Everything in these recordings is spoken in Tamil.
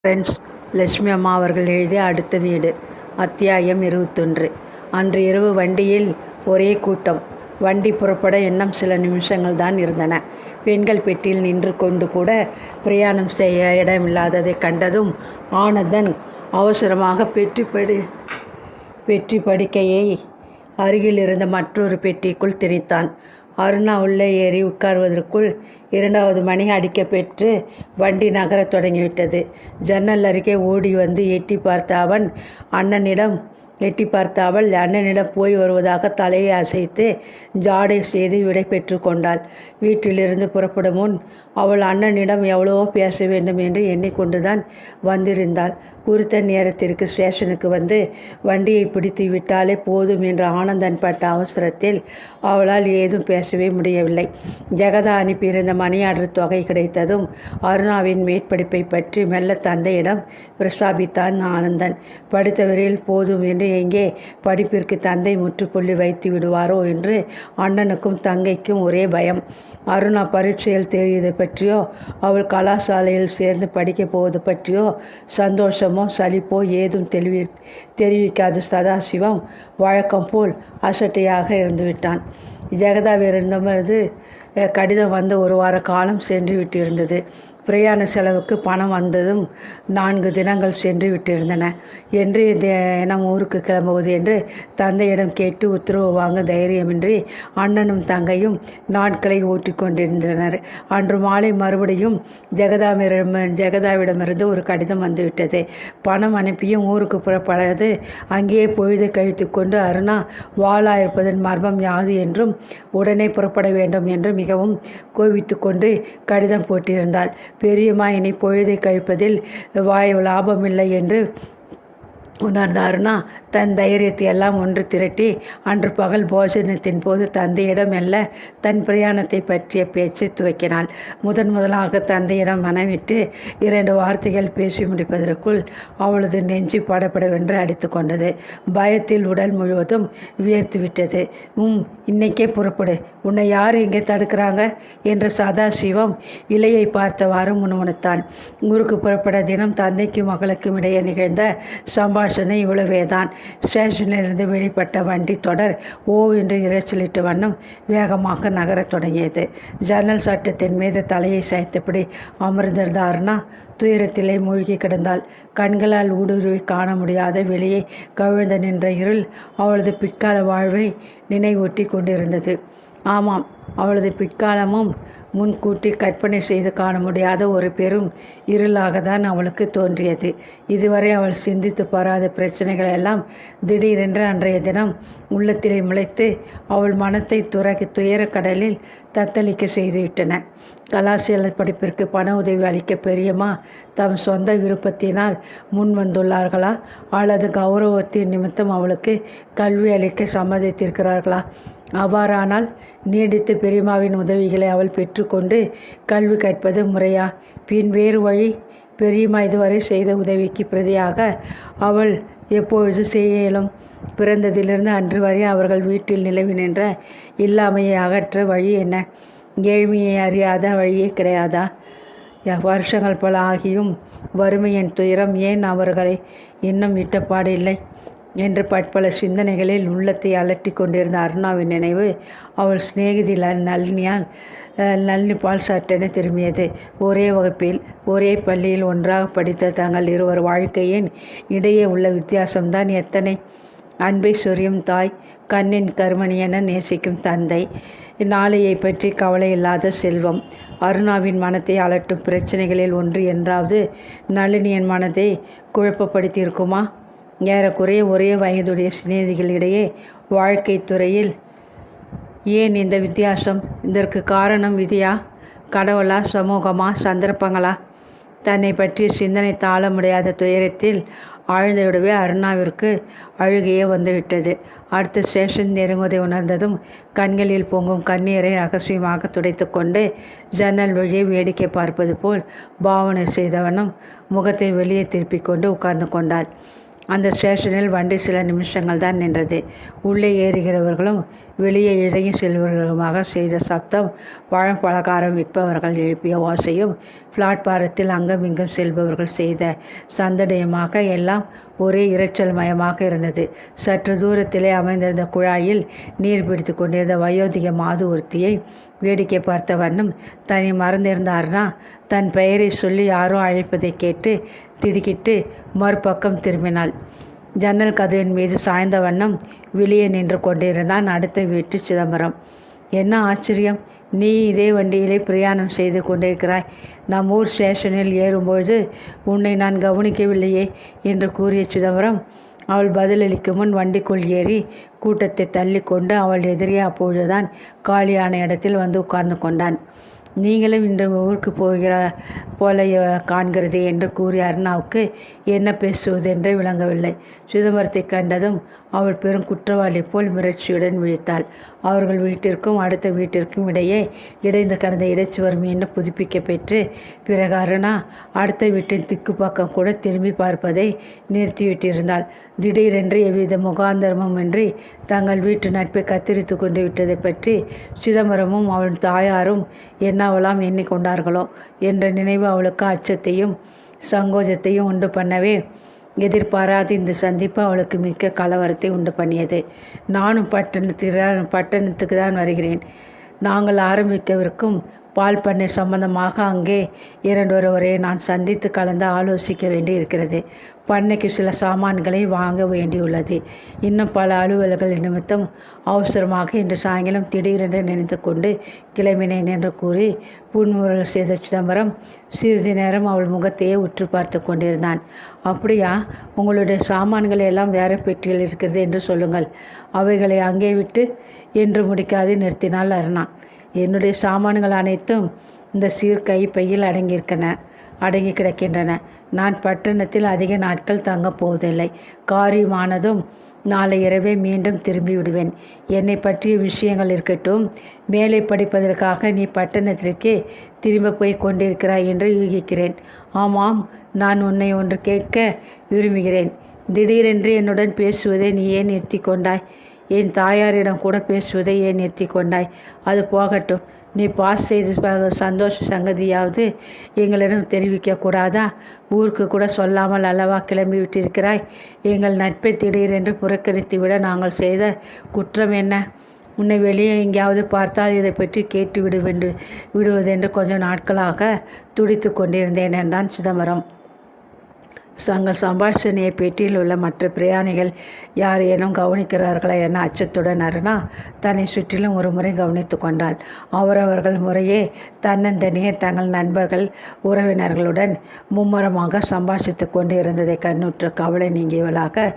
ஃப்ரெண்ட்ஸ், லட்சுமி அம்மா அவர்கள் எழுதிய அடுத்த வீடு. அத்தியாயம் 21. அன்று இரவு வண்டியில் ஒரே கூட்டம். வண்டி புறப்பட இன்னும் சில நிமிஷங்கள் தான் இருந்தன. பெண்கள் பெட்டியில் நின்று கொண்டு கூட பிரயாணம் செய்ய இடமில்லாததை கண்டதும் ஆனந்தன் அவசரமாக பெட்டி படுக்கையை அருகில் இருந்த மற்றொரு பெட்டிக்குள் திணித்தான். அருணா உள்ளே ஏறி உட்கார்வதற்குள் 2வது மணி அடிக்கப் பெற்று வண்டி நகரத் தொடங்கிவிட்டது. ஜன்னல் அருகே ஓடி வந்து எட்டி பார்த்த அவள் அண்ணனிடம் போய் வருவதாக தலையை அசைத்து ஜாடை செய்து விடை பெற்று கொண்டாள். வீட்டிலிருந்து புறப்படும் முன் அவள் அண்ணனிடம் எவ்வளவோ பேச வேண்டும் என்று எண்ணிக்கொண்டுதான் வந்திருந்தாள். குறித்த நேரத்திற்கு ஸ்டேஷனுக்கு வந்து வண்டியை பிடித்து விட்டாலே போதும் என்ற ஆனந்தன் பட்ட அவசரத்தில் அவளால் ஏதும் பேசவே முடியவில்லை. ஜெகதா அனுப்பியிருந்த மணி ஆர்டர் தொகை கிடைத்ததும் அருணாவின் மேற்படிப்பை பற்றி மெல்ல தந்தையிடம் பிரஸ்தாபித்தான் ஆனந்தன். படித்தவரையில் போதும் என்று எங்கே படிப்பிற்கு தந்தை முற்றுப்புள்ளி வைத்து விடுவாரோ என்று அண்ணனுக்கும் தங்கைக்கும் ஒரே பயம். அருணா பரீட்சையில் தேறியது பற்றியோ அவள் கலாசாலையில் சேர்ந்து படிக்கப் போவது பற்றியோ சந்தோஷமோ சலிப்போ ஏதும் தெரிவிக்காத சதாசிவம் வழக்கம் போல் அசட்டையாக இருந்துவிட்டான். ஜெகதாவிடமிருந்து கடிதம் வந்து ஒரு வார காலம் சென்று விட்டிருந்தது. பிரயாண செலவுக்கு பணம் வந்ததும் 4 தினங்கள் சென்று விட்டிருந்தன. என்று தினம் ஊருக்கு கிளம்புவது என்று தந்தையிடம் கேட்டு உத்தரவு வாங்க தைரியமின்றி அண்ணனும் தங்கையும் நாட்களை ஓட்டி கொண்டிருந்தனர். அன்று மாலை மறுபடியும் ஜெகதாவிடமிருந்து ஒரு கடிதம் வந்துவிட்டது. பணம் அனுப்பியும் ஊருக்கு புறப்படாது அங்கேயே பொழுதை கழித்து கொண்டு அருணா வாளாயிருப்பதன் மர்மம் யாது என்றும் உடனே புறப்பட வேண்டும் என்று மிகவும் கோபித்து கொண்டு கடிதம் போட்டிருந்தாள். பெரியம்மா இனி பொழுதை கழிப்பதில் லாபமில்லை என்று உணர்ந்த அருணா தன் தைரியத்தை எல்லாம் ஒன்று திரட்டி அன்று பகல் போஜனத்தின் போது தந்தையிடம் மெல்ல தன் பிரயாணத்தை பற்றிய பேச்சை துவக்கினாள். முதலாக தந்தையிடம் மனவிட்டு 2 வார்த்தைகள் பேசி முடிப்பதற்குள் அவளது நெஞ்சு படப்படவென்று அடித்து கொண்டது. பயத்தில் உடல் முழுவதும் வியர்த்து விட்டது. இன்னைக்கே புறப்படு, உன்னை யார் இங்கே தடுக்கிறாங்க என்று சதாசிவம் இலையை பார்த்தவாறு முணுமுணுத்தான். ஊருக்கு புறப்பட தினம் தந்தைக்கும் மகளுக்கும் இடையே நிகழ்ந்த சம்பாஷணை இவ்வளவேதான். ஸ்டேஷனிலிருந்து வெளிப்பட்ட வண்டி தொடர் ஓவென்று இரைச்சலிட்டு வண்ணம் வேகமாக நகரத் தொடங்கியது. ஜன்னல் சட்டத்தின் மீது தலையை சாய்த்தபடி அமர்ந்திருந்த அருணா துயரத்திலே மூழ்கி கிடந்தாள். கண்களால் ஊடுருவி காண முடியாத வெளியே கவிழ்ந்து நின்ற இருள் அவளது பிற்கால வாழ்வை நினைவூட்டி கொண்டிருந்தது. ஆமாம், அவளது பிற்காலமும் முன்கூட்டி கற்பனை செய்து காண முடியாத ஒரு பெரும் இருளாகத்தான் அவளுக்கு தோன்றியது. இதுவரை அவள் சிந்தித்து பாராத பிரச்சனைகள் எல்லாம் திடீரென்று அன்றைய தினம் உள்ளத்திலே முளைத்து அவள் மனத்தை துயர கடலில் தத்தளிக்க செய்துவிட்டன. கலாசாலை படிப்பிற்கு பண உதவி அளிக்க பெரியம்மா தம் சொந்த விருப்பத்தினால் முன் வந்துள்ளார்களா அல்லது கௌரவத்தின் நிமித்தம் அவளுக்கு கல்வி அளிக்க சம்மதித்திருக்கிறார்களா? அவ்வாறானால் நீடித்து பெரியம்மாவின் உதவிகளை அவள் பெற்றுக்கொண்டு கல்வி கற்பது முறையா? பின் வேறு வழி? பெரியம்மா இதுவரை செய்த உதவிக்கு பிரதியாக அவள் எப்பொழுது செய்ய இயலும்? பிறந்ததிலிருந்து அன்று வரை அவர்கள் வீட்டில் நிலவி நின்ற இல்லாமையை அகற்ற வழி என்ன? ஏழ்மையை அறியாத வழியே கிடையாதா? வருஷங்கள் பல ஆகியும் வறுமையின் துயரம் ஏன் அவர்களை இன்னும் விட்டப்பாடு இல்லை என்று பற்பல சிந்தனைகளில் உள்ளத்தை அலட்டி கொண்டிருந்த அருணாவின் நினைவு அவள் சிநேகிதி நளினி பால் சட்டென திரும்பியது. ஒரே வகுப்பில் ஒரே பள்ளியில் ஒன்றாக படித்த தங்கள் இருவர் வாழ்க்கையின் இடையே உள்ள வித்தியாசம்தான் எத்தனை! அன்பை சொரியும் தாய், கண்ணின் கருமணி என நேசிக்கும் தந்தை, நாளையை பற்றி கவலை இல்லாத செல்வம். அருணாவின் மனத்தை அலட்டும் பிரச்சனைகளில் ஒன்று என்றாவது நளினியின் மனதை குழப்பப்படுத்தியிருக்குமா? ஏறக்குறைய ஒரே வயதுடைய சிநேகிகளிடையே வாழ்க்கை துறையில் ஏன் இந்த வித்தியாசம்? இதற்கு காரணம் விதியா, கடவுளா, சமூகமா, சந்தர்ப்பங்களா? தன்னை பற்றிய சிந்தனை தாழ முடியாத துயரத்தில் ஆழ்ந்தவிடவே அருணாவிற்கு அழுகையே வந்துவிட்டது. அடுத்த ஸ்டேஷன் நெருங்குவதை உணர்ந்ததும் கண்களில் பொங்கும் கண்ணீரை ரகசியமாக துடைத்து கொண்டு ஜன்னல் வழியே வேடிக்கை பார்ப்பது போல் பாவனை செய்தவனும் முகத்தை வெளியே திருப்பிக் கொண்டு உட்கார்ந்து கொண்டாள். அந்த ஸ்டேஷனில் வண்டி சில நிமிஷங்கள் தான் நின்றது. உள்ளே ஏறுகிறவர்களும் வெளியே இறங்கி செல்பவர்களுமாக செய்த சப்தம், பழம் பலகாரம் விற்பவர்கள் எழுப்பிய ஓசையும், பிளாட்பாரத்தில் அங்குமிங்கும் செல்பவர்கள் செய்த சந்தடியுமாக எல்லாம் ஒரே இரைச்சல் மயமாக இருந்தது. சற்று தூரத்திலே அமைந்திருந்த குழாயில் நீர் பிடித்து கொண்டிருந்த வயோதிக மாது ஒருத்தியை வேடிக்கை பார்த்த வண்ணம் தன்னை மறந்திருந்தார்னா தன் பெயரை சொல்லி யாரோ அழைப்பதை கேட்டு திடுக்கிட்டு மறுபக்கம் திரும்பினாள். ஜன்னல் கதவின் மீது சாய்ந்த வண்ணம் வெளியே நின்று கொண்டிருந்தான் அடுத்த வீட்டு சிதம்பரம். என்ன ஆச்சரியம், நீ இதே வண்டியிலே பிரயாணம் செய்து கொண்டிருக்கிறாய். நம் ஊர் ஸ்டேஷனில் ஏறும்பொழுது உன்னை நான் கவனிக்கவில்லையே என்று கூறிய சிதம்பரம் அவள் பதிலளிக்கும் முன் வண்டிக்குள் ஏறி கூட்டத்தை தள்ளி கொண்டு அவள் எதிரே அப்பொழுதுதான் காலியான இடத்தில் வந்து உட்கார்ந்து கொண்டான். நீங்களும் இன்று ஊருக்கு போல காண்கிறது என்று கூறிய அருணாவுக்கு என்ன பேசுவதென்றே விளங்கவில்லை. சிதம்பரத்தை கண்டதும் அவள் பெரும் குற்றவாளி போல் மிரட்சியுடன் விழித்தாள். அவர்கள் வீட்டிற்கும் அடுத்த வீட்டிற்கும் இடையே இடைந்து கடந்த இடைச்சுவர் மீண்டும் புதுப்பிக்க பெற்று பிறகு அருணா அடுத்த வீட்டின் திக்கு பக்கம் கூட திரும்பி பார்ப்பதை நிறுத்திவிட்டிருந்தாள். திடீரென்று எவ்வித முகாந்தரமுமின்றி தங்கள் வீட்டு நட்பை கத்தரித்து கொண்டு விட்டதை பற்றி சிதம்பரமும் அவள் தாயாரும் என்னவெல்லாம் எண்ணிக்கொண்டார்களோ என்ற நினைவு அவளுக்கு அச்சத்தையும் சங்கோஜத்தையும் உண்டு பண்ணவே, எதிர்பாராத இந்த சந்திப்பு அவளுக்கு மிக்க கலவரத்தை உண்டு பண்ணியது. நானும் பட்டணத்துக்கு தான் வருகிறேன். நாங்கள் ஆரம்பிக்கவிருக்கும் பால் பண்ணை சம்பந்தமாக அங்கே இரண்டொருவரை நான் சந்தித்து கலந்து ஆலோசிக்க வேண்டி இருக்கிறது. பண்ணைக்கு சில சாமான்களை வாங்க வேண்டியுள்ளது. இன்னும் பல அலுவல்கள் நிமித்தம் அவசரமாக இன்று சாயங்காலம் திடீரென்று நினைத்து கொண்டு கிளம்பினேன் என்று கூறி புன்முறுவல் செய்த சிதம்பரம் சிறிது நேரம் அவள் முகத்தையே உற்று பார்த்து கொண்டிருந்தான். அப்படியா, உங்களுடைய சாமான்கள் எல்லாம் வேற பெட்டியில் இருக்கிறது என்று சொல்லுங்கள். அவைகளை அங்கே விட்டு என்று முடிக்காது நிறுத்தினாள் அருணா. என்னுடைய சாமான்கள் அனைத்தும் இந்த சீர்கை பையில் அடங்கி கிடக்கின்றன. நான் பட்டணத்தில் அதிக நாட்கள் தங்கப் போவதில்லை. காரியமானதும் நாளை இரவே மீண்டும் திரும்பி விடுவேன். என்னை பற்றிய விஷயங்கள் இருக்கட்டும். மேலே படிப்பதற்காக நீ பட்டணத்திற்கே திரும்ப போய் கொண்டிருக்கிறாய் என்று யூகிக்கிறேன். ஆமாம், நான் உன்னை ஒன்று கேட்க விரும்புகிறேன். திடீரென்று என்னுடன் பேசுவதை நீ ஏன் நிறுத்தி கொண்டாய்? என் தாயாரிடம் கூட பேசுவதை ஏன் நிறுத்தி கொண்டாய்? அது போகட்டும். நீ பாஸ் செய்து சந்தோஷ சங்கதியாவது எங்களிடம் தெரிவிக்கக்கூடாதா? ஊருக்கு கூட சொல்லாமல் அல்லவா கிளம்பி விட்டிருக்கிறாய்? எங்கள் நட்பை திடீரென்று புறக்கணித்து விட நாங்கள் செய்த குற்றம் என்ன? உன்னை வெளியே எங்கேயாவது பார்த்தால் இதை பற்றி கேட்டு விடுவதென்று கொஞ்சம் நாட்களாக துடித்து கொண்டிருந்தேன் என்றான் சிதம்பரம். தங்கள் சம்பாஷணையை பெட்டியில் உள்ள மற்ற பிரயாணிகள் யாரேனும் கவனிக்கிறார்களா என அச்சத்துடன் அருணா தன்னை சுற்றிலும் ஒரு முறை கவனித்து கொண்டாள். அவரவர்கள் முறையே தன்னந்தனியே தங்கள் நண்பர்கள் உறவினர்களுடன் மும்முரமாக சம்பாஷித்து கொண்டு இருந்ததை கண்ணுற்ற கவலை நீங்கியவளாக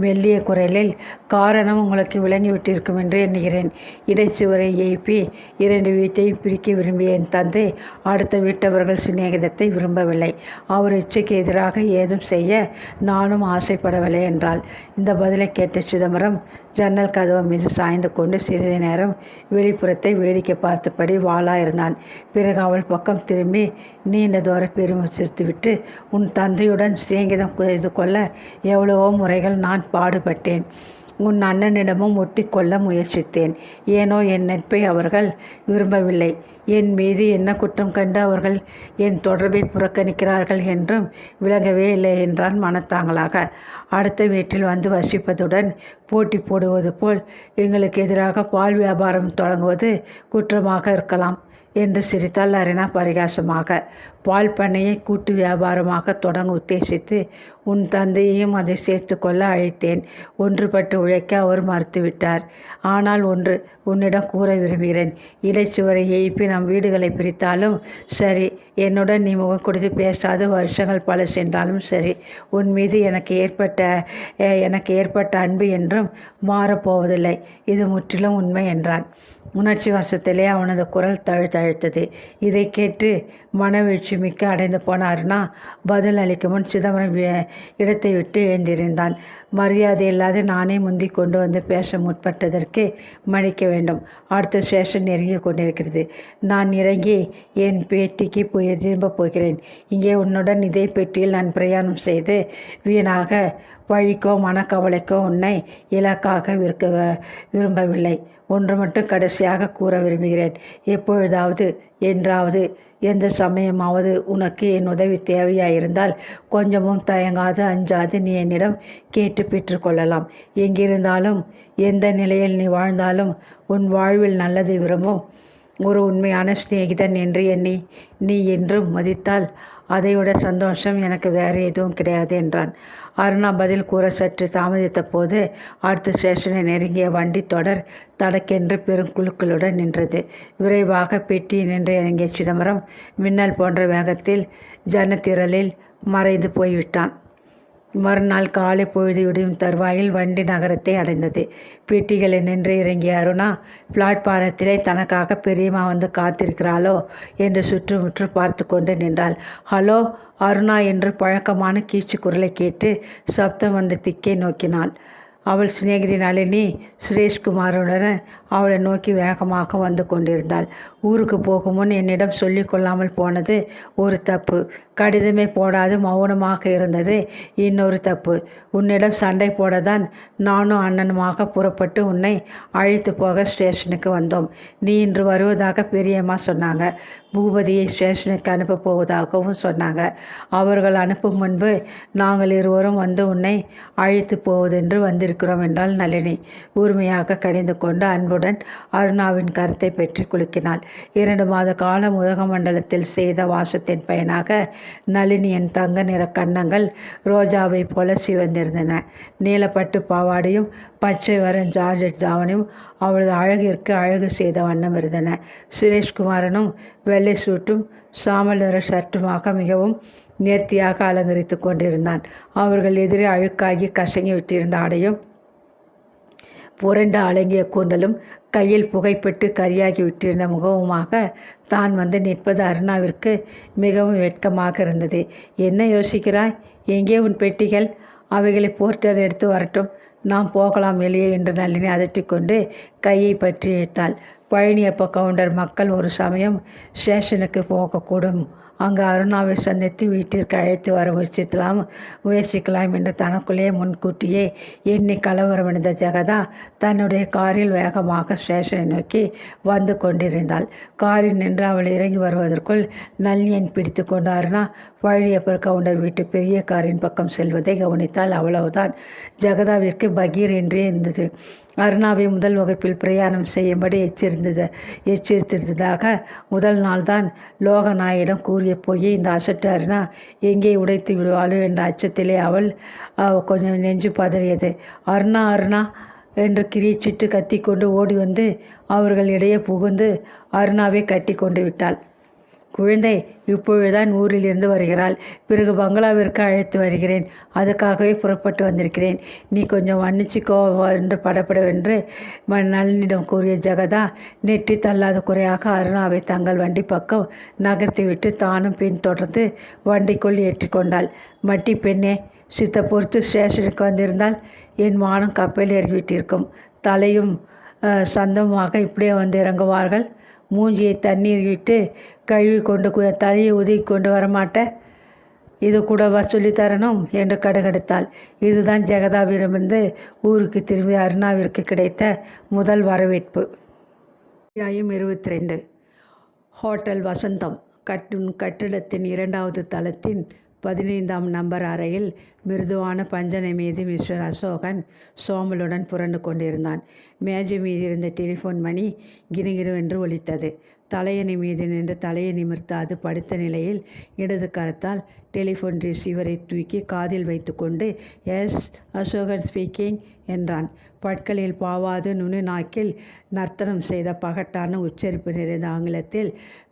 மெல்லிய குரலில், காரணம் உங்களுக்கு விளங்கிவிட்டிருக்கும் என்று எண்ணுகிறேன். இடைச்சுவரை எழுப்பி 2 வீட்டையும் பிரிக்க விரும்பிய என் தந்தை அடுத்த வீட்டவர்கள் சிநேகிதத்தை விரும்பவில்லை. அவர் இச்சைக்கு எதிராக ஏதும் செய்ய நானும் ஆசைப்படவில்லை என்றாள். இந்த பதிலை கேட்ட சிதம்பரம் ஜன்னல் கதவு மீது சாய்ந்து கொண்டு சிறிது நேரம் வெளிப்புறத்தை வேடிக்கை பார்த்தபடி வாளாயிருந்தான். பிறகு அவள் பக்கம் திரும்பி நீண்ட தூர பெருமிச்சித்துவிட்டு, உன் தந்தையுடன் சிநேகிதம் செய்து கொள்ள எவ்வளவோ முறைகள் நான் பாடுபட்டேன். உன் அண்ணனிடமும் ஒட்டி கொள்ள முயற்சித்தேன். ஏனோ என் நட்பை அவர்கள் விரும்பவில்லை. என் மீது என்ன குற்றம் கண்டு அவர்கள் என் தொடர்பை புறக்கணிக்கிறார்கள் என்றும் விளங்கவே இல்லை என்றான் மனத்தாங்களாக. அடுத்த வீட்டில் வந்து வசிப்பதுடன் போட்டி போடுவது போல் எங்களுக்கு எதிராக பால் வியாபாரம் தொடங்குவது குற்றமாக இருக்கலாம் என்று சிரித்தாள் அருணா பரிகாசமாக. பால் பண்ணையை கூட்டு வியாபாரமாக தொடங்க உத்தேசித்து உன் தந்தையையும் அதை சேர்த்து கொள்ள அழைத்தேன். ஒன்றுபட்டு உழைக்க அவர் மறுத்துவிட்டார். ஆனால் ஒன்று உன்னிடம் கூற விரும்புகிறேன். இடைச்சுவரை எழுப்பி நம் வீடுகளை பிரித்தாலும் சரி, என்னுடன் நீ முகம் கொடுத்து பேசாத வருஷங்கள் பல சென்றாலும் சரி, உன் மீது எனக்கு ஏற்பட்ட அன்பு என்றும் மாறப்போவதில்லை. இது முற்றிலும் உண்மை என்றான். உணர்ச்சி வசத்திலே அவனது குரல் தழுத்தழுத்தது. இதை கேட்டு மனவீழ்ச்சி மிக்க அடைந்து போன அருணா பதில் அளிக்கும் முன் சிதம்பரம் இடத்தை விட்டு எழுந்திருந்தான். மரியாதை இல்லாத நானே முந்தி கொண்டு வந்து பேச முற்பட்டதற்கு மன்னிக்க வேண்டும். அடுத்த ஸ்டேஷன் நெருங்கி கொண்டிருக்கிறது. நான் இறங்கி என் பேட்டிக்கு திரும்ப போகிறேன். இங்கே உன்னுடன் இதே பெட்டியில் நான் பிரயாணம் செய்து வீணாக பழிக்கோ மனக்கவலைக்கோ உன்னை இலக்காக விரும்பவில்லை. ஒன்று மட்டும் கடைசியாக கூற விரும்புகிறேன். எப்பொழுதாவது, என்றாவது, எந்த சமயமாவது உனக்கு என் உதவி தேவையாயிருந்தால் கொஞ்சமும் தயங்காது, அஞ்சாது நீ என்னிடம் கேட்டு பெற்றுக்கொள்ளலாம். எங்கிருந்தாலும், எந்த நிலையில் நீ வாழ்ந்தாலும் உன் வாழ்வில் நல்லதை விரும்பும் ஒரு உண்மையான சிநேகிதன் என்று எண்ணி நீ என்றும் மதித்தால் அதைவிட சந்தோஷம் எனக்கு வேறு எதுவும் கிடையாது என்றான். அருணா பதில் கூற சற்று தாமதித்த போது அடுத்த ஸ்டேஷனை நெருங்கிய வண்டி தொடர் தடக்கென்று பெருங்குழுக்களுடன் நின்றது. விரைவாக பெட்டியில் நின்று இறங்கிய சிதம்பரம் மின்னல் போன்ற வேகத்தில் ஜனத்திரளில் மறைந்து போய்விட்டான். மறுநாள் காலை பொழுது விடியும் தருவாயில் வண்டி நகரத்தை அடைந்தது. பெட்டிகளில் நின்று இறங்கிய அருணா பிளாட்பாரத்திலே தனக்காக பெரியம்மா வந்து காத்திருக்கிறாளோ என்று சுற்றுமுற்று பார்த்து கொண்டு நின்றாள். ஹலோ அருணா என்று பழக்கமான கீச்சு குரலை கேட்டு சப்தம் வந்த திக்கை நோக்கினாள். அவள் சிநேகிதி நளினி சுரேஷ்குமாருடன் அவளை நோக்கி வேகமாக வந்து கொண்டிருந்தாள். ஊருக்கு போகும் முன் என்னிடம் சொல்லி கொள்ளாமல் போனது ஒரு தப்பு. கடிதமே போடாது மௌனமாக இருந்தது இன்னொரு தப்பு. உன்னிடம் சண்டை போடத்தான் நானும் அண்ணனுமாக புறப்பட்டு உன்னை அழைத்து போக ஸ்டேஷனுக்கு வந்தோம். நீ இன்று வருவதாக பெரியம்மா சொன்னாங்க. பூபதியை ஸ்டேஷனுக்கு அனுப்ப போவதாகவும் சொன்னாங்க. அவர்கள் அனுப்பும் முன்பு நாங்கள் இருவரும் வந்து உன்னை அழைத்து போவதென்று வந்திருக்கிறோம் என்றாள் நளினி. உரிமையாக கணிந்து கொண்டு அன்புடன் அருணாவின் கருத்தை பெற்று குலுக்கினாள். 2 மாத காலம் உதகமண்டலத்தில் செய்த வாசத்தின் பயனாக நளினியின் தங்க நிற கன்னங்கள் ரோஜாவை போல சிவந்திருந்தன. நீலப்பட்டு பாவாடையும் பச்சை வர ஜார்ஜெட் தாவணியும் அவளது அழகிற்கு அழகு செய்த வண்ணம் இருந்தன. சுரேஷ்குமாரனும் வெள்ளை சூட்டும் சாமல் நிற ஷர்ட்டுமாக மிகவும் நேர்த்தியாக அலங்கரித்து கொண்டிருந்தான். அவர்கள் எதிரே அழுக்காகி கசங்கி விட்டிருந்த ஆடையும் புரண்டு அலங்கிய கூந்தலும் கையில் புகைப்பட்டு கரியாகி விட்டிருந்த முகவுமாக தான் வந்து நிற்பது அருணாவிற்கு மிகவும் வெட்கமாக இருந்தது. என்ன யோசிக்கிறாய்? எங்கே உன் பெட்டிகள்? அவைகளை போர்ட்டர் எடுத்து வரட்டும், நாம் போகலாம் வெளியே என்று நளினி அதட்டிக்கொண்டு கையை பற்றி இழுத்தாள். பழனியப்ப கவுண்டர் மக்கள் ஒரு சமயம் ஸ்டேஷனுக்கு போகக்கூடும். அங்கு அருணாவை சந்தித்து வீட்டிற்கு அழைத்து வர முயற்சிக்கலாம் என்று தனக்குள்ளே முன்கூட்டியே எண்ணி கலவரமடைந்த ஜெகதா தன்னுடைய காரில் வேகமாக ஸ்டேஷனை நோக்கி வந்து கொண்டிருந்தாள். காரில் நின்று அவள் இறங்கி வருவதற்குள் நளினியன் பிடித்து கொண்டு அருணா பழனியப்பர் கவுண்டர் வீட்டு பெரிய காரின் பக்கம் செல்வதை கவனித்தால். அவ்வளவுதான். ஜெகதாவிற்கு பகீர் என்றே இருந்தது. அருணாவை முதல் வகுப்பில் பிரயாணம் செய்யும்படி எச்சரித்திருந்ததாக முதல் நாள்தான் லோகநாயிடம் கூறிய போய் இந்த அசட்டு அருணா எங்கே உடைத்து விடுவாளோ என்ற அச்சத்திலே அவள் கொஞ்சம் நெஞ்சு பதறியது. அருணா அருணா என்று கிரீச்சிட்டு கத்திக்கொண்டு ஓடி வந்து அவர்கள் இடையே புகுந்து அருணாவை கட்டி கொண்டு விட்டாள். குழந்தை இப்பொழுதுதான் ஊரிலிருந்து வருகிறாள். பிறகு பங்களாவிற்கு அழைத்து வருகிறேன். அதுக்காகவே புறப்பட்டு வந்திருக்கிறேன். நீ கொஞ்சம் மன்னிச்சிக்கோ என்று படப்படவென்று நளினியிடம் கூறிய ஜெகதா நெற்றி தள்ளாத குறையாக அருணாவை தங்கள் வண்டி பக்கம் நகர்த்திவிட்டு தானும் பின் தொடர்ந்து வண்டிக்குள் ஏற்றிக்கொண்டாள். மட்டி பெண்ணே, சித்த பொறுத்து ஸ்டேஷனுக்கு வந்திருந்தால் என் மானம் கப்பலில் ஏறிவிட்டிருக்கும். தலையும் சந்தமாக இப்படியே வந்து இறங்குவார்கள். மூஞ்சியை தண்ணீர் விட்டு கழுவி கொண்டு தலையை உதவி கொண்டு வரமாட்ட? இது கூடவா சொல்லித்தரணும் என்று கடுகடுத்தாள். இதுதான் ஜெகதாவிடமிருந்து ஊருக்கு திரும்பி அருணாவிற்கு கிடைத்த முதல் வரவேற்பு. 22 ஹோட்டல் வசந்தம் கட்டிடத்தின் 2வது தளத்தின் 15ஆம் நம்பர் அறையில் மிருதுவான பஞ்சனை மீது மிஸ்டர் அசோகன் சோமலுடன் புரண்டு கொண்டிருந்தான். மேஜை மீது இருந்த டெலிஃபோன் மணி கிணுகிணுவென்று ஒலித்தது. தலையணை மீது நின்று தலையை நிமிர்த்தாது படுத்த நிலையில் இடது கரத்தால் டெலிஃபோன் ரிசீவரை தூக்கி காதில் வைத்து கொண்டு எஸ் அசோகன் ஸ்பீக்கிங் என்றான். பற்களில் பாவாது நுனி நாக்கில் நர்த்தனம் செய்த பகட்டான உச்சரிப்பு நிறைந்த ஆங்கிலத்தில்,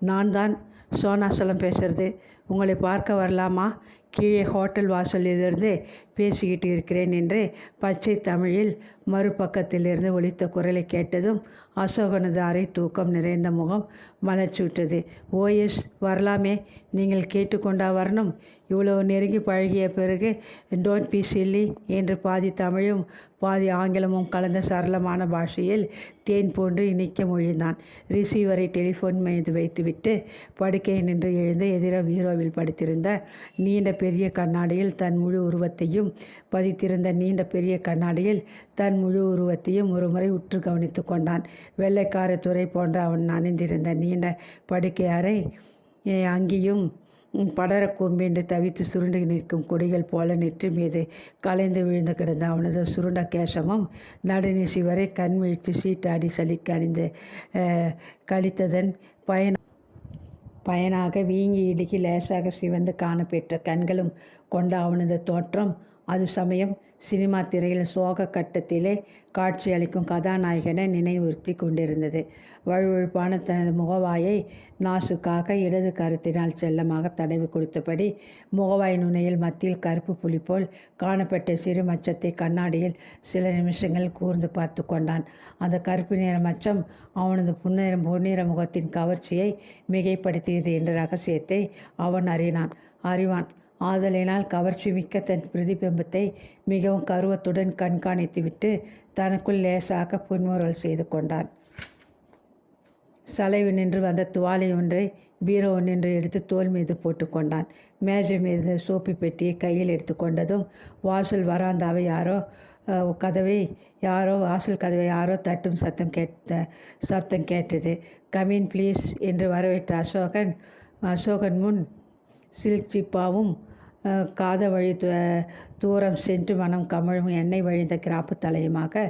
நான் தான் சோனாசலம் பேசுறது. உங்களை பார்க்க வரலாமா? கீழே ஹோட்டல் வாசலிலிருந்து பேசிக்கிட்டு இருக்கிறேன் என்று பச்சை தமிழில் மறுபக்கத்திலிருந்து ஒலித்த குரலை கேட்டதும் அசோகனது அரை தூக்கம் நிறைந்த முகம் மலர்ச்சியுற்றது. ஓஎஸ், வரலாமே. நீங்கள் கேட்டுக்கொண்டா வரணும்? இவ்வளவு நெருங்கி பழகிய பிறகு டோன்ட் பி சில்லி என்று பாதி தமிழும் பாதி ஆங்கிலமும் கலந்த சரளமான பாஷையில் தேன் போன்று இனிக்க மொழிந்தான். ரிசீவரை டெலிஃபோன் மீது வைத்துவிட்டு படுக்கையை நின்று எழுந்து எதிர பீரோவில் படுத்திருந்த நீண்ட பெரிய கண்ணாடியில் தன் முழு உருவத்தையும் பதித்திருந்த நீண்ட பெரிய கண்ணாடியில் தன் முழு உருவத்தையும் ஒருமுறை உற்று கவனித்து கொண்டான். வெள்ளைக்கார துறை போன்ற அவன் அணிந்திருந்த நீண்ட படுக்கை அறை அங்கேயும் படர கொம்பின்று தவித்து சுருண்டு நிற்கும் கொடிகள் போல நெற்றி மீது கலைந்து விழுந்து கிடந்த அவனது சுருண்ட கேசமும் நடுநிசி வரை கண் விழித்து சீட்டாடி சலிக்கு அணிந்து கழித்ததன் பயனாக வீங்கி இடுக்கி லேசாக சிவந்து காணப்பெற்ற கண்களும் கொண்ட அவனது தோற்றம் அது சமயம் சினிமா திரையில் சோக கட்டத்திலே காட்சியளிக்கும் கதாநாயகனை நினைவுறுத்தி கொண்டிருந்தது. வழுவழுப்பான தனது முகவாயை நாசுக்காக இடது கருத்தினால் செல்லமாக தடவி கொடுத்தபடி முகவாய் நுனையில் மத்தியில் கருப்பு புலி போல் காணப்பட்ட சிறு மச்சத்தை கண்ணாடியில் சில நிமிஷங்கள் கூர்ந்து பார்த்து கொண்டான். அந்த கருப்பு நிற மச்சம் அவனது பொன்னிற முகத்தின் கவர்ச்சியை மிகைப்படுத்தியது என்ற ரகசியத்தை அவன் அறிவான். ஆதலினால் கவர்ச்சி மிக்க தன் பிரதிபிம்பத்தை மிகவும் கருவத்துடன் கண்காணித்துவிட்டு தனக்குள் லேசாக புன்முறுவல் செய்து கொண்டான். சலைவு நின்று வந்த துவாலை ஒன்றை பீரோ ஒன்றின்று எடுத்து தோல் மீது போட்டு கொண்டான். மேஜை மீது சோப்பு பெட்டியை கையில் எடுத்து கொண்டதும் வாசல் கதவை யாரோ தட்டும் சப்தம் கேட்டது. கமின் ப்ளீஸ் என்று வரவேற்ற அசோகன் முன் சில்க் ஜிப்பாவும் காத வழி தூரம் சென்று மனம் கமழும் எண்ணெய் வழிந்த கிராப்பு தலையுமாக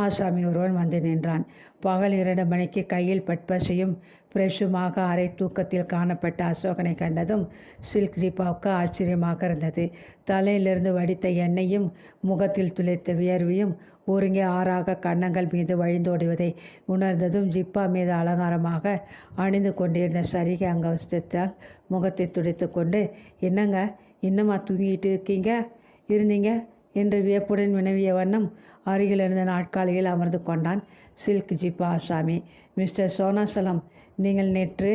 ஆசாமி ஒருவன் வந்து நின்றான். பகல் 2 மணிக்கு கையில் பட்பசையும் பிரஷுமாக அரை தூக்கத்தில் காணப்பட்ட அசோகனை கண்டதும் சில்க் ஜிப்பாவுக்கு ஆச்சரியமாக இருந்தது. தலையிலிருந்து வடித்த எண்ணெயும் முகத்தில் துளைத்த வியர்வையும் ஒருங்கே ஆறாக கன்னங்கள் மீது வழிந்தோடுவதை உணர்ந்ததும் ஜிப்பா மீது அலங்காரமாக அணிந்து கொண்டிருந்த சரிகை அங்கவஸ்தத்தால் முகத்தை துடைத்து கொண்டு, என்னங்க இன்னுமா தூங்கிட்டு இருந்தீங்க என்று வியப்புடன் வினவிய வண்ணம் அருகில் இருந்த நாட்காலியில் அமர்ந்து கொண்டான் சில்க் ஜிப்பா ஆசாமி. மிஸ்டர் சோனாசலம், நீங்கள் நேற்று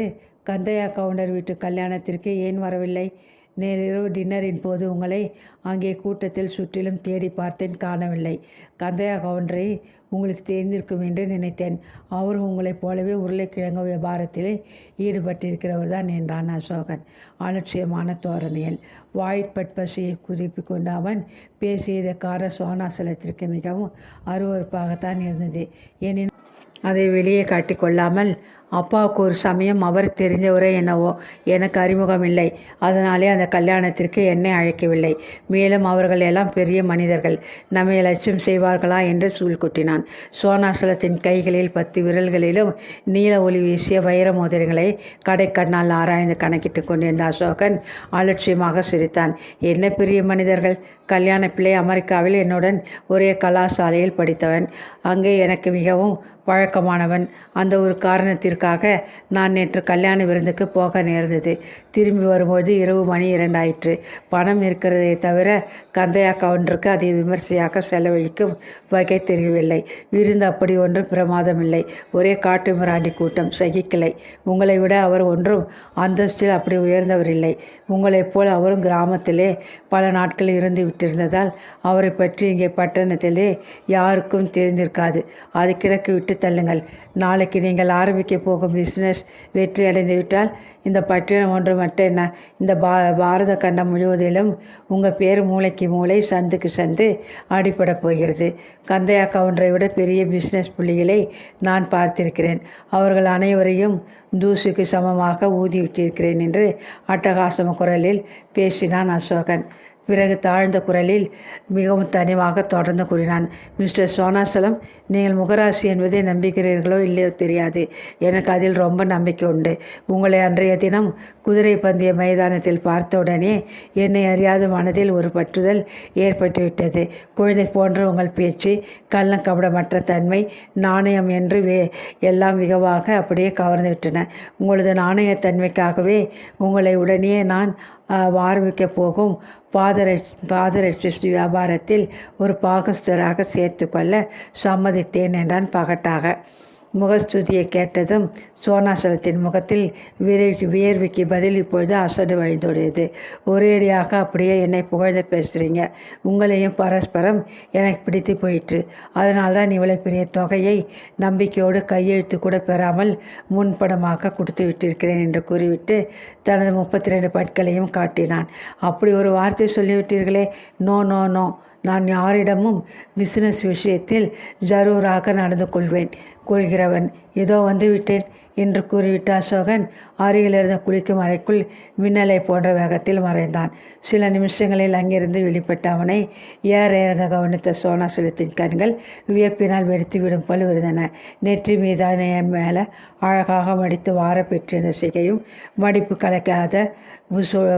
கந்தையா கவுண்டர் வீட்டு கல்யாணத்திற்கு ஏன் வரவில்லை? நேரிரவு டின்னரின் போது உங்களை அங்கே கூட்டத்தில் சுற்றிலும் தேடி பார்த்தேன், காணவில்லை. கந்தையா கவுண்டரை உங்களுக்கு தெரிந்திருக்கும் என்று நினைத்தேன். அவரும் உங்களைப் போலவே உருளைக்கிழங்கு வியாபாரத்திலே ஈடுபட்டிருக்கிறவர் தான் என்றான் அசோகன் அலட்சியமான தோரணையில். வாய்ப்பட்பசியை குறிப்பு கொண்டு அவன் பேசியதற்கான சோனாசலத்திற்கு மிகவும் அருவறுப்பாகத்தான் இருந்தது. எனினும் அதை வெளியே காட்டிக்கொள்ளாமல், அப்பாவுக்கு ஒரு சமயம் அவர் தெரிஞ்சவரே என்னவோ, எனக்கு அறிமுகம் இல்லை, அதனாலே அந்த கல்யாணத்திற்கு என்னை அழைக்கவில்லை. மேலும் அவர்கள் எல்லாம் பெரிய மனிதர்கள், நம்மை லட்சியம் செய்வார்களா என்று சூழ் கொட்டினான். சோனாசலத்தின் கைகளில் 10 விரல்களிலும் நீல ஒளி வீசிய வைர மோதிரங்களை கடைக்கண்ணால் ஆராய்ந்து கணக்கிட்டு கொண்டிருந்த அசோகன் அலட்சியமாக சிரித்தான். என்ன பெரிய மனிதர்கள்? கல்யாண பிள்ளை அமெரிக்காவில் என்னுடன் ஒரே கலாசாலையில் படித்தவன், அங்கே எனக்கு மிகவும் பழக்கமானவன். அந்த ஒரு காரணத்திற்காக நான் நேற்று கல்யாண விருந்துக்கு போக நேர்ந்தது. திரும்பி வரும்போது இரவு மணி 2 ஆயிற்று. பணம் இருக்கிறதை தவிர கந்தையா கவுண்டருக்கு அதை விமர்சையாக செலவழிக்கும் வகை தெரியவில்லை. விருந்து அப்படி ஒன்றும் பிரமாதமில்லை. ஒரே காட்டு மிராண்டி கூட்டம், சகிக்கலை. உங்களை விட அவர் ஒன்றும் அந்தஸ்தில் அப்படி உயர்ந்தவர் இல்லை. உங்களைப் போல் அவரும் கிராமத்திலே பல நாட்கள் இருந்து விட்டிருந்ததால் அவரை பற்றி இங்கே பட்டணத்திலே யாருக்கும் தெரிந்திருக்காது. அது கிடக்கு விட்டு தள்ளுங்கள். நாளைக்கு நீங்கள் ஆரம்பிக்க போகும் பிஸ்னஸ் வெற்றி அடைந்துவிட்டால் இந்த பட்டினம் ஒன்று மட்டும் என்ன, இந்த பாரத கண்டம் முழுவதிலும் உங்கள் பேர் மூளைக்கு மூளை, சந்துக்கு சந்து அடிபட போகிறது. கந்தையா கவுண்டரை விட பெரிய பிஸ்னஸ் புள்ளிகளை நான் பார்த்திருக்கிறேன். அவர்கள் அனைவரையும் தூசுக்கு சமமாக ஊதிவிட்டிருக்கிறேன் என்று அட்டகாசம குரலில் பேசினான் அசோகன். பிறகு தாழ்ந்த குரலில் மிகவும் தனிவாக தொடர்ந்து கூறினான். மிஸ்டர் சோனாசலம், நீங்கள் முகராசி என்பதை நம்புகிறீர்களோ இல்லையோ தெரியாது. எனக்கு அதில் ரொம்ப நம்பிக்கை உண்டு. உங்களை அன்றைய தினம் குதிரை பந்தய மைதானத்தில் பார்த்தவுடனே என்னை அறியாத மனதில் ஒரு பற்றுதல் ஏற்பட்டுவிட்டது. குழந்தை போன்ற உங்கள் பேச்சு, கள்ளக்கபடமற்ற தன்மை, நாணயம் என்று எல்லாம் மிகவாக அப்படியே கவர்ந்து விட்டன. உங்களது நாணயத்தன்மைக்காகவே உங்களை உடனே நான் ஆரம்பிக்கப் போகும் பாதரட்சி வியாபாரத்தில் ஒரு பாகஸ்தராக சேர்த்து கொள்ள சம்மதித்தேன் என்றான் பகட்டாக. முகஸ்துதியை கேட்டதும் சோனாசலத்தின் முகத்தில் வியர்வைக்கு பதில் இப்பொழுது அசடு வழிந்தோடியது. ஒரேடியாக அப்படியே என்னை புகழ்ந்து பேசுகிறீங்க. உங்களையும் பரஸ்பரம் எனக்கு பிடித்து போயிற்று. அதனால்தான் இவ்வளோ பெரிய தொகையை நம்பிக்கையோடு கையெழுத்து கூட பெறாமல் முன்பணமாக கொடுத்து விட்டிருக்கிறேன் என்று கூறிவிட்டு தனது 32 பட்களையும் காட்டினான். அப்படி ஒரு வார்த்தை சொல்லிவிட்டீர்களே. நோ நோ நோ, நான் யாரிடமும் பிஸ்னஸ் விஷயத்தில் ஜரூராக நடந்து கொள்கிறவன். இதோ வந்துவிட்டேன் என்று கூறிவிட்டு அசோகன் அருகிலிருந்து குளிக்கும் அறைக்குள் மின்னலை போன்ற வேகத்தில் மறைந்தான். சில நிமிஷங்களில் அங்கிருந்து வெளிப்பட்ட அவனை ஏற இறங்க கவனித்த சோனாசலத்தின் கண்கள் வியப்பினால் வெடித்து விடும் போல் இருந்தன. நெற்றி மீதான மேலே அழகாக மடித்து வார பெற்றிருந்த சிகையும் மடிப்பு கலைக்காத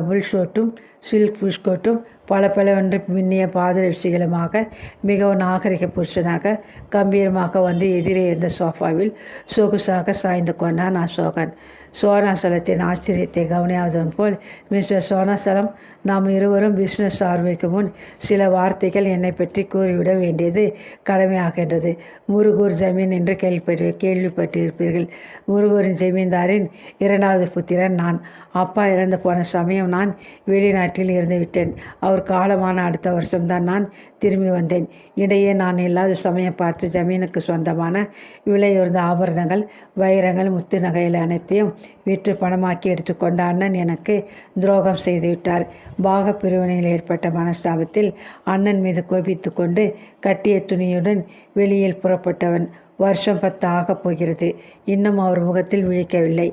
புல்ஷோட்டும் சில்க் புஷ்கோட்டும் பளபளவென்று மின்னிய பாதரட்சிகளுமாக மிகவும் நாகரிக புருஷனாக கம்பீரமாக வந்து எதிரே இருந்த சோஃபாவில் சொகுசாக சாய்ந்து கொண்டான் அசோகன். சோனாசலத்தின் ஆச்சரியத்தை கவனியாதவன் போல், மிஸ்டர் சோனாசலம், நாம் இருவரும் பிஸ்னஸ் ஆரம்பிக்கும் முன் சில வார்த்தைகள் என்னை பற்றி கூறிவிட வேண்டியது கடமையாகின்றது. முருகூர் ஜமீன் என்று கேள்விப்பட்டிருப்பீர்கள். முருகூரின் ஜமீன்தாரின் 2வது புத்திரன் நான். அப்பா இறந்து போன சமயம் நான் வெளிநாட்டில் இருந்து விட்டேன். அவர் காலமான அடுத்த வருஷம்தான் நான் திரும்பி வந்தேன். இடையே நான் இல்லாத சமயம் பார்த்து ஜமீனுக்கு சொந்தமான விலையுறந்த ஆபரணங்கள், வைரங்கள், முத்து நகைகள் அனைத்தையும் விற்று பணமாக்கி எடுத்துக்கொண்ட அண்ணன் எனக்கு துரோகம் செய்துவிட்டார். பாக பிரிவினையில் ஏற்பட்ட மனஸ்தாபத்தில் அண்ணன் மீது கோபித்து கொண்டு கட்டிய துணியுடன் வெளியில் புறப்பட்டவன். வருஷம் 10 ஆகப் போகிறது. இன்னும் அவர் முகத்தில் விழிக்கவில்லை.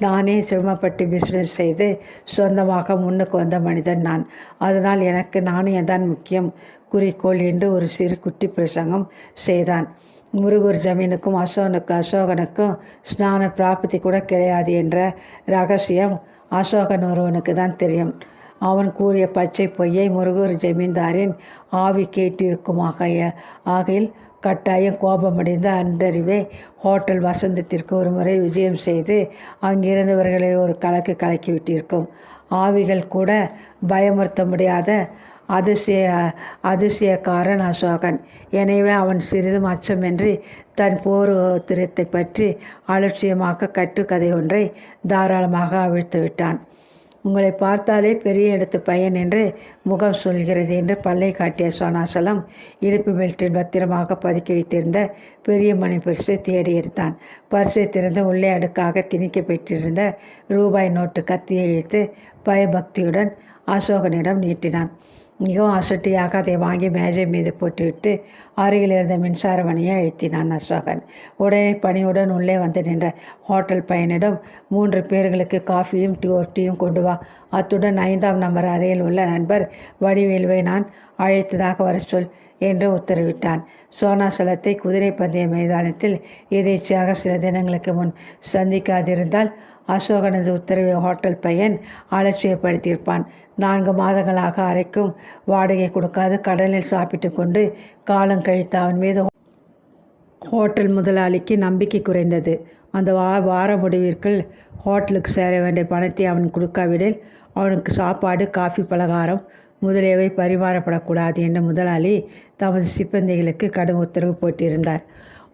நானே சிரமப்பட்டு பிஸ்னஸ் செய்து சொந்தமாக முன்னுக்கு வந்த மனிதன் நான். அதனால் எனக்கு நாணயம்தான் முக்கியம் குறிக்கோள் என்று ஒரு சிறு குட்டி பிரசங்கம் செய்தான். முருகூர் ஜமீனுக்கும் அசோகனுக்கும் ஸ்நான பிராப்தி கூட கிடையாது என்ற ரகசியம் அசோகன் ஒருவனுக்கு தான் தெரியும். அவன் கூறிய பச்சை பொய்யை முருகூர் ஜமீன்தாரின் ஆவி கேட்டிருக்குமாக ஆகையில் கட்டாயம் கோபமடைந்த அன்றறிவே ஹோட்டல் வசந்தத்திற்கு ஒரு முறை விஜயம் செய்து அங்கிருந்தவர்களை ஒரு கலக்கிவிட்டிருக்கும். ஆவிகள் கூட பயமுறுத்த முடியாத அதிசயக்காரன் அசோகன். எனவே அவன் சிறிதும் அச்சமின்றி தன் போர் திறத்தை பற்றி அலட்சியமாக கட்டுக்கதை ஒன்றை தாராளமாக அவிழ்த்து விட்டான். உங்களை பார்த்தாலே பெரிய இடத்து பையன் என்று முகம் சொல்கிறது என்று பல்லை காட்டிய சோனாசலம் இடுப்பு பெல்ட்டில் பத்திரமாக பதுக்கி வைத்திருந்த பெரிய மணி பரிசை தேடி எடுத்தான். பரிசை திறந்து உள்ளே அடுக்காக திணிக்க பெற்றிருந்த ரூபாய் நோட்டு கத்தியை இழுத்து பயபக்தியுடன் அசோகனிடம் நீட்டினான். மிகவும் அசட்டியாக அதை வாங்கி மேஜை மீது போட்டுவிட்டு அருகில் இருந்த மின்சார மணியை அழுத்தினான் அசோகன். உடனே பணியுடன் உள்ளே வந்து நின்ற ஹோட்டல் பையனிடம் 3 பேர்களுக்கு காஃபியும் டீயும் கொண்டு வா. அத்துடன் 5ஆம் நம்பர் அறையில் உள்ள நண்பர் வடிவேலுவை நான் அழைத்ததாக வர சொல் என்று உத்தரவிட்டான். சோனாசலத்தை குதிரை பந்தய மைதானத்தில் எதேச்சையாக சில தினங்களுக்கு முன் சந்திக்காதிருந்தால் அசோகனது உத்தரவை ஹோட்டல் பையன் அலட்சியப்படுத்தியிருப்பான். 4 மாதங்களாக அறைக்கும் வாடகை கொடுக்காது கடலில் சாப்பிட்டு கொண்டு காலம் கழித்த அவன் மீது ஹோட்டல் முதலாளிக்கு நம்பிக்கை குறைந்தது. அந்த வார முடிவிற்குள் ஹோட்டலுக்கு சேர வேண்டிய பணத்தை அவன் கொடுக்காவிடில் அவனுக்கு சாப்பாடு, காஃபி, பலகாரம் முதலியவை பரிமாறப்படக்கூடாது என்று முதலாளி தமது சிப்பந்திகளுக்கு கடும் உத்தரவு போட்டிருந்தார்.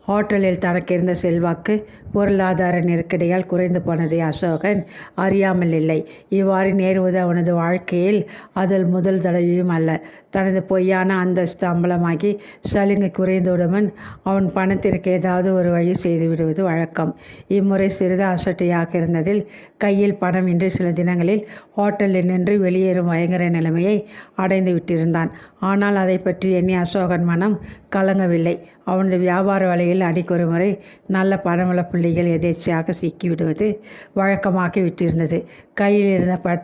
ஹோட்டலில் தனக்கு இருந்த செல்வாக்கு பொருளாதார நெருக்கடியால் குறைந்து போனதை அசோகன் அறியாமல் இல்லை. இவ்வாறு நேருவது அவனது வாழ்க்கையில் அதில் முதல் தடவையும் அல்ல. தனது பொய்யான அந்தஸ்து அம்பலமாகி சலுங்கை குறைந்தவுடன் அவன் பணத்திற்கு ஏதாவது ஒரு வழி செய்துவிடுவது வழக்கம். இம்முறை சிறிது அசட்டையாக இருந்ததில் கையில் பணம் இன்றி சில தினங்களில் ஹோட்டலில் நின்று வெளியேறும் பயங்கர நிலைமையை அடைந்து விட்டிருந்தான். ஆனால் அதை பற்றி எண்ணி அசோகன் மனம் கலங்கவில்லை. அவனது வியாபார வலையில் அடிக்கொரு முறை நல்ல பணமுள்ள புள்ளிகள் எதேச்சையாக சிக்கிவிடுவது வழக்கமாக்கி விட்டிருந்தது. கையில் இருந்த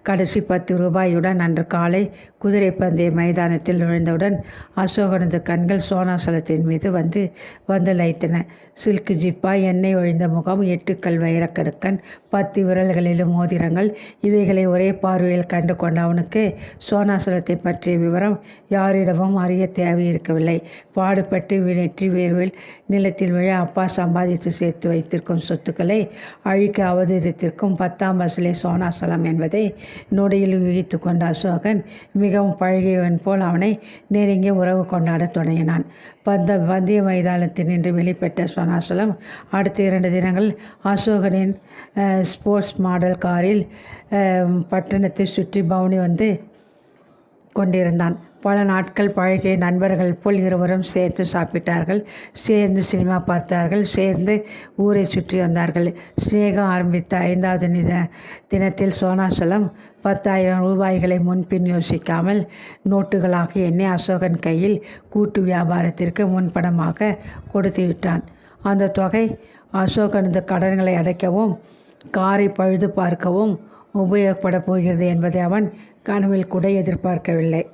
கடைசி 10 ரூபாயுடன் அன்று காலை குதிரை பந்தய மைதானத்தில் நுழைந்தவுடன் அசோகனது கண்கள் சோனாசலத்தின் மீது வந்து லயித்தன. சில்க் ஜிப்பா, எண்ணெய் ஒழிந்த முகம், 8 கல் வைரக்கடுக்கன், 10 விரல்களிலும் மோதிரங்கள், இவைகளை ஒரே பார்வையில் கண்டு கொண்ட அவனுக்கு சோனாசலத்தை பற்றிய விவரம் யாரிடமும் அறிய தேவையிருக்கவில்லை. பாடுபட்டு நெற்றி வேர்வில் நிலத்தில் விழ அப்பா சம்பாதித்து சேர்த்து வைத்திருக்கும் சொத்துக்களை அழிக்க அவதரித்திருக்கும் 10ஆம் வாசலே சோனாசலம் என்பதை நொடியில் யூகித்து கொண்ட அசோகன் மிகவும் பழகியவன் போல் அவனை நெருங்கி உறவு கொண்டாடத் தொடங்கினான். பந்தய மைதானத்தில் நின்று வெளிப்பட்ட சோனாசலம் அடுத்த 2 தினங்கள் அசோகனின் ஸ்போர்ட்ஸ் மாடல் காரில் பட்டணத்தை சுற்றி பவனி வந்து கொண்டிருந்தான். பல நாட்கள் பழகிய நண்பர்கள் போல் இருவரும் சேர்ந்து சாப்பிட்டார்கள், சேர்ந்து சினிமா பார்த்தார்கள், சேர்ந்து ஊரை சுற்றி வந்தார்கள். சிநேகம் ஆரம்பித்த 5வது தினத்தில் சோனாசலம் 10,000 ரூபாய்களை முன்பின் யோசிக்காமல் நோட்டுகளாக எண்ணி அசோகன் கையில் கூட்டு வியாபாரத்திற்கு முன்பணமாக கொடுத்து விட்டான். அந்த தொகை அசோகனது கடன்களை அடைக்கவும் காரை பழுது பார்க்கவும் உபயோகப்பட போகிறது என்பதை அவன் கனவில் கூட எதிர்பார்க்கவில்லை.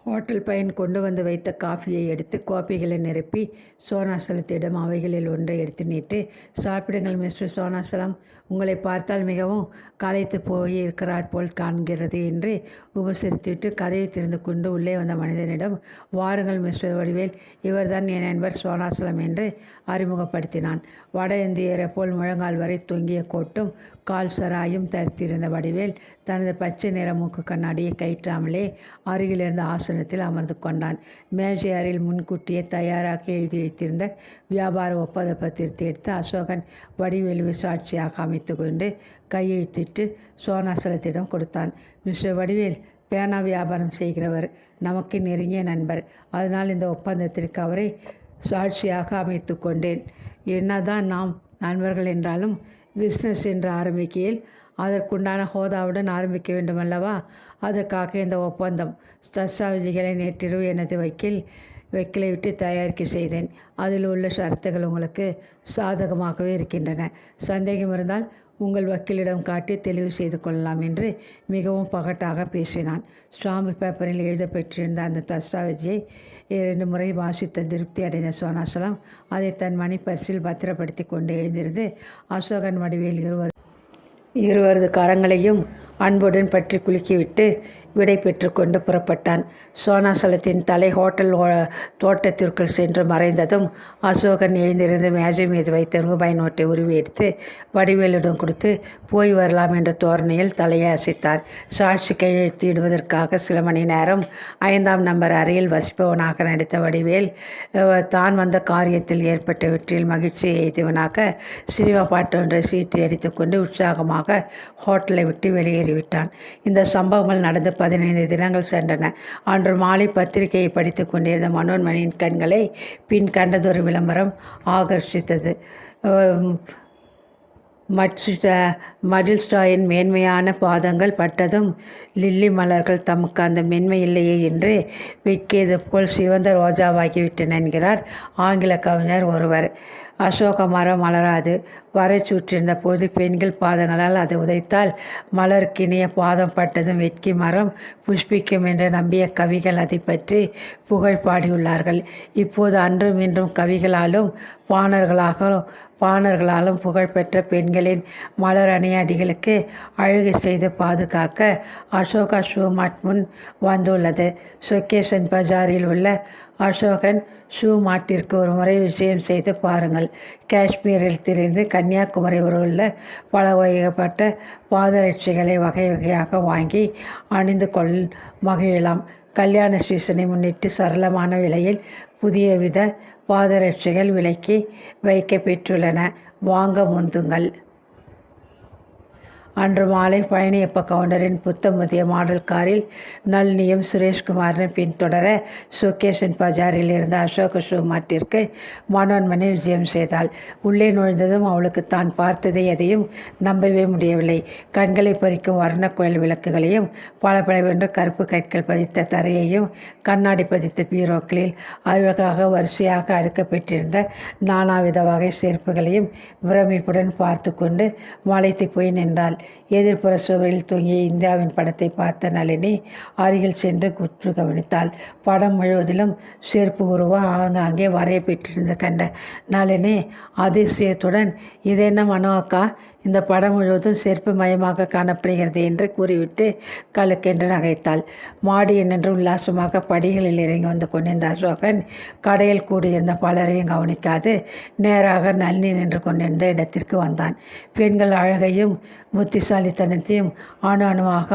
ஹோட்டல் பையன் கொண்டு வந்து வைத்த காஃபியை எடுத்து கோப்பைகளை நிரப்பி சோனாசலத்திடம் அவைகளில் ஒன்றை எடுத்து நீட்டு, சாப்பிடுங்கள் மிஸ்டர் சோனாசலம், உங்களை பார்த்தால் மிகவும் களைத்து போய் இருக்கிறார் போல் காண்கிறது என்று உபசரித்துவிட்டு கதவை திறந்து கொண்டு உள்ளே வந்த மனிதனிடம், வாருங்கள் மிஸ்டர் வடிவேல், இவர்தான் என் நண்பர் சோனாசலம் என்று அறிமுகப்படுத்தினான். வட இந்தியரை போல் முழங்கால் வரை தொங்கிய கோட்டும் கால் சராயும் தரித்திருந்த வடிவேல் தனது பச்சை நிற மூக்கு கண்ணாடியை கயிற்றாமலே அருகிலிருந்த ஆசனத்தில் அமர்ந்து கொண்டான். மேஜை அறையில் முன்கூட்டியே தயாராக எழுதி வைத்திருந்த வியாபார ஒப்பந்த பத்திரத்தை எடுத்து அசோகன் வடிவேலுவை சாட்சியாக அமைத்து கொண்டு கையெழுத்திட்டு சோனாசலத்திடம் கொடுத்தான். மிஸ்டர் வடிவேல் பேனா வியாபாரம் செய்கிறவர், நமக்கு நெருங்கிய நண்பர், அதனால் இந்த ஒப்பந்தத்திற்கு அவரை சாட்சியாக அமைத்து கொண்டேன். என்னதான் நாம் நண்பர்கள் என்றாலும் பிஸ்னஸ் என்று ஆரம்பிக்கையில் அதற்குண்டான ஹோதாவுடன் ஆரம்பிக்க வேண்டுமல்லவா? அதற்காக இந்த ஒப்பந்தம். தஸ்தாவேஜுகளை நேற்றிரவு எனது வக்கீலை விட்டு தயாரிக்க செய்தேன். அதில் உள்ள ஷரத்துகள் உங்களுக்கு சாதகமாகவே இருக்கின்றன. சந்தேகம் இருந்தால் உங்கள் வக்கீலிடம் காட்டி தெளிவு செய்து கொள்ளலாம் என்று மிகவும் பகட்டாக பேசினான். ஸ்டாம்பு பேப்பரில் எழுதப்பெற்றிருந்த அந்த தஸ்தாவேஜை 2 முறை வாசித்த திருப்தி அடைந்த சோனாசலம் அதை தன் மணிப்பரிசில் பத்திரப்படுத்தி கொண்டு எழுந்திருந்து அசோகன் வடிவேல் இருவரது கரங்களையும் அன்புடன் பற்றி குலுக்கிவிட்டு விடை பெற்று கொண்டு புறப்பட்டான். சோனாசலத்தின் தலை ஹோட்டல் தோட்டத்திற்குள் சென்று மறைந்ததும் அசோகன் எழுந்திருந்து மேஜை மீது வைத்த ரூபாய் நோட்டை உருவி எடுத்து வடிவேலிடம் கொடுத்து போய் வரலாம் என்ற தோரணையில் தலையை அசைத்தார். சாட்சி கையெழுத்திடுவதற்காக சில மணி நேரம் 5ஆம் நம்பர் அறையில் வசிப்பவனாக நடித்த வடிவேல் தான் வந்த காரியத்தில் ஏற்பட்ட வெற்றியில் மகிழ்ச்சியை எய்தவனாக சினிமா பாட்டொன்றை சீட்டி அடித்துக்கொண்டு உற்சாகமாக ஹோட்டலை விட்டு வெளியேறிவிட்டான். இந்த சம்பவங்கள் நடந்து 15 தினங்கள் சென்றன. அன்று மாலை பத்திரிகையை படித்து கொண்டிருந்த மனோன்மணியின் கண்களை பின் கண்டதொரு விளம்பரம் ஆகர்ஷித்தது. மடில்ஸ்டாயின் மேன்மையான பாதங்கள் பட்டதும் லில்லி மலர்கள் தமக்கு அந்த மென்மை இல்லையே என்று விற்கியது போல் சிவந்த ரோஜாவாகிவிட்டன என்கிறார் ஆங்கில கவிஞர் ஒருவர். அசோக மரம் மலராது. வரை சுற்றிருந்த போது பெண்கள் பாதங்களால் அதை உதைத்தால் மலருக்கினிய பாதம் பட்டதும் வெட்கி மரம் புஷ்பிக்கும் என்று நம்பிய கவிகள் அதை பற்றி புகழ் பாடியுள்ளார்கள். இப்போது அன்றும் இன்றும் கவிகளாலும் பாணர்களாலும் புகழ்பெற்ற பெண்களின் மலர் அணிய அடிகளுக்கு அழகு செய்து பாதுகாக்க அசோகா ஷூ மார்ட் முன் வந்துள்ளது. சொக்கேஷன் பஜாரில் உள்ள அசோகன் ஷூ மார்ட்டிற்கு ஒரு முறை விஷயம் செய்து பாருங்கள். காஷ்மீரில் திரிந்து கன்னியாகுமரி உள்ள பல வகைப்பட்ட பாதரட்சிகளை வகை வகையாக வாங்கி அணிந்து மகிழலாம். கல்யாண சீசனை முன்னிட்டு சரளமான விலையில் புதிய வித பாதரட்சிகள் விலைக்கு வைக்க பெற்றுள்ளன. வாங்க முந்துங்கள். அன்று மாலை பழனியப்ப கவுண்டரின் புத்தமுதிய மாடல் காரில் நளினியும் சுரேஷ்குமாரனும் பின்தொடர சொக்கேஷன் பஜாரில் இருந்த அசோக ஷூ மார்ட்டிற்கு மனோன்மணி விஜயம் செய்தாள். உள்ளே நுழைந்ததும் அவளுக்கு தான் பார்த்ததை எதையும் நம்பவே முடியவில்லை. கண்களை பறிக்கும் வர்ண கோயில் விளக்குகளையும் பளபளவென்று கருப்பு கற்கள் பதித்த தரையையும் கண்ணாடி பதித்த பீரோக்களில் அழகாக வரிசையாக அடுக்கப்பட்டிருந்த நானாவித வகை செருப்புகளையும் பிரமிப்புடன் பார்த்து கொண்டு மலைத்து போய் நின்றாள். எதிர்ப்புற சுவரில் தொங்கிய இந்தியாவின் படத்தை பார்த்த நளினி அருகில் சென்று குற்று கவனித்தாள். படம் முழுவதிலும் செருப்பு உருவம் ஆங்காங்கே வரையப்பட்டிருந்த கண்ட நளினி அதிசயத்துடன், "இது என்ன மனோ அக்கா, இந்த படம் முழுவதும் செருப்பு மயமாக காணப்படுகிறது" என்று கூறிவிட்டு கலக்கென்று நகைத்தாள். மாடியில் நின்று உல்லாசமாக படிகளில் இறங்கி வந்து கொண்டிருந்த அசோகன் கடையில் கூடியிருந்த பலரையும் கவனிக்காது நேராக நளினி நின்று கொண்டிருந்த இடத்திற்கு வந்தான். பெண்கள் அழகையும் புத்திசாலித்தனத்தையும் அணுவாக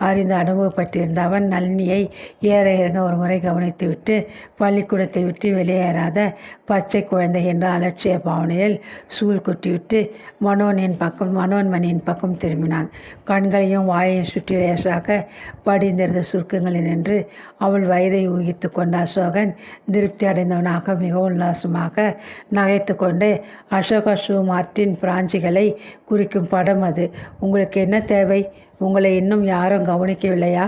அறிந்து அனுபவப்பட்டிருந்த அவன் நளினியை ஏற இறங்க ஒரு முறை கவனித்துவிட்டு பள்ளிக்கூடத்தை விட்டு வெளியேறாத பச்சை குழந்தை என்ற அலட்சிய பாவனையில் சூழ் கொட்டிவிட்டு மனோன்மணியின் பக்கம் திரும்பினான். கண்களையும் வாயையும் சுற்றி லேசாக படிந்திருந்த சுருக்கங்களில் நின்று அவள் வயதை ஊகித்து கொண்ட அசோகன் திருப்தி அடைந்தவனாக மிகவும் உல்லாசமாக நகைத்து கொண்டு, "அசோகா ஷூ மார்ட்டின் பிராஞ்சிகளை குறிக்கும் படம் அது. உங்களுக்கு என்ன தேவை? உங்களை இன்னும் யாரும் கவனிக்கவில்லையா?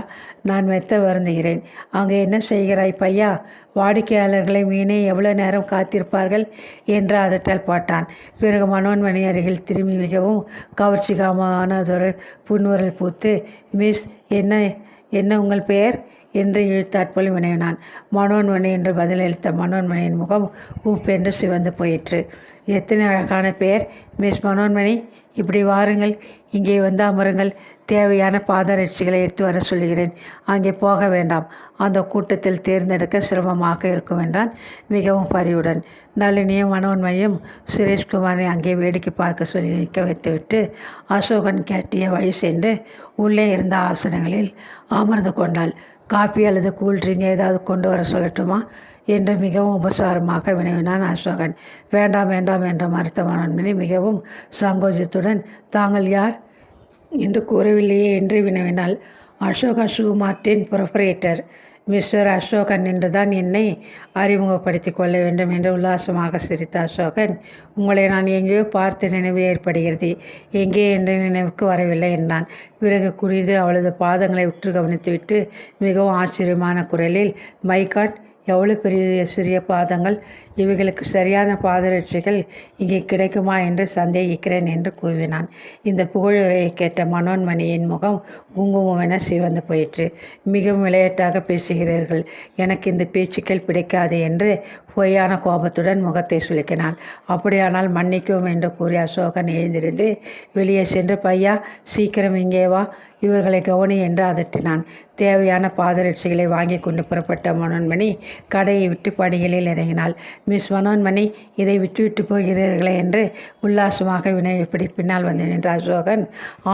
நான் மெத்த வருந்துகிறேன். அங்கே என்ன செய்கிறாய் பையா? வாடிக்கையாளர்களை மீனே எவ்வளவு நேரம் காத்திருப்பார்கள்" என்று அதட்டல் போட்டான். பிறகு மனோன்மணி அருகில் திரும்பி மிகவும் கவர்ச்சிகரமானதொரு புன்முறல் பூத்து, "மிஸ், என்ன உங்கள் பெயர்?" என்று இழுத்தாற்போல் வினவினான். மனோன்மணி என்று பதிலளித்த மனோன்மணியின் முகம் உப்பென்று சிவந்து போயிற்று. "எத்தனை அழகான பெயர், மிஸ் மனோன்மணி. இப்படி வாருங்கள், இங்கே வந்து அமருங்கள். தேவையான பாதரட்சிகளை எடுத்து வர சொல்கிறேன். அங்கே போக வேண்டாம். அந்த கூட்டத்தில் தேர்ந்தெடுக்க சிரமமாக இருக்கும்" என்றான் மிகவும் பரிவுடன். நளினியும் மனோன்மணியும் சுரேஷ்குமாரை அங்கே வேடிக்கை பார்க்க சொல்லி நிற்க வைத்துவிட்டு அசோகன் கேட்டிய வழி சென்று உள்ளே இருந்த ஆசனங்களில் அமர்ந்து கொண்டாள். "காப்பி அல்லது கூல்ட்ரிங்க் ஏதாவது கொண்டு வர சொல்லட்டுமா?" என்று மிகவும் உபசாரமாக வினவினான் அசோகன். "வேண்டாம் வேண்டாம்" என்று மறுத்த மனோன்மணி மிகவும் சங்கோஜத்துடன், "தாங்கள் யார் என்று கூறவில்லையே" என்று வினவினாள். "அசோகா ஷூ மார்ட்டின் புரொப்ரைட்டர், மிஸ்டர் அசோகன் என்றுதான் என்னை அறிமுகப்படுத்தி கொள்ள வேண்டும்" என்று உல்லாசமாக சிரித்த அசோகன், "உங்களை நான் எங்கேயோ பார்த்த நினைவு ஏற்படுகிறது. எங்கே என்று நினைவுக்கு வரவில்லை" என்றான். பிறகு குனிந்து அவளது பாதங்களை உற்று கவனித்துவிட்டு மிகவும் ஆச்சரியமான குரலில், "மை காட், எவ்வளவு பெரிய சிறிய பாதங்கள்! இவைகளுக்கு சரியான பாதரட்சிகள் இங்கே கிடைக்குமா என்று சந்தேகிக்கிறேன்" என்று கூவினான். இந்த புகழுரையை கேட்ட மனோன்மணியின் முகம் குங்குமமென சிவந்து போயிற்று. "மிகவும் விளையாட்டாக பேசுகிறீர்கள். எனக்கு இந்த பேச்சுக்கள் பிடிக்காது" என்று பொய்யான கோபத்துடன் முகத்தை சுலுக்கினாள். "அப்படியானால் மன்னிக்கவும்" என்று கூறி அசோகன் எழுந்திருந்து வெளியே சென்று, "பையா, சீக்கிரம் இங்கே வா, இவர்களை கவனி" என்று அதட்டினான். தேவையான பாதரட்சிகளை வாங்கி கொண்டு புறப்பட்ட மனோன்மணி கடையை விட்டு படிகளில் இறங்கினாள். "மிஸ் மனோன்மணி, இதை விட்டுவிட்டு போகிறீர்களே" என்று உல்லாசமாக வினவியபடி பின்னால் வந்து நின்ற அசோகன்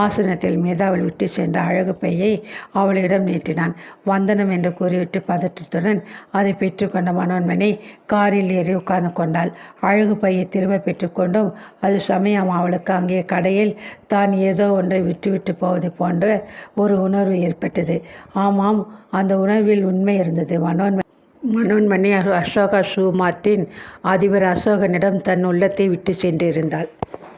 ஆசனத்தில் மீது அவள் விட்டு சென்ற அழகு பையை அவளிடம் நீட்டினான். "வந்தனம்" என்று கூறிவிட்டு பதற்றத்துடன் அதை பெற்றுக்கொண்ட மனோன்மணி காரில் ஏறி உட்கார்ந்து கொண்டாள். அழகு பையை திரும்ப பெற்றுக்கொண்டும் அது சமயம் அவளுக்கு அங்கே கடையில் தான் ஏதோ ஒன்றை விட்டுவிட்டு போவது போன்ற ஒரு உணர்வு ஏற்பட்டது. ஆமாம், அந்த உணர்வில் உண்மை இருந்தது. மனோன்மணி அசோகா ஷூ மார்ட்டின் அதிபர் அசோகனிடம் தன் உள்ளத்தை விட்டு சென்றிருந்தாள்.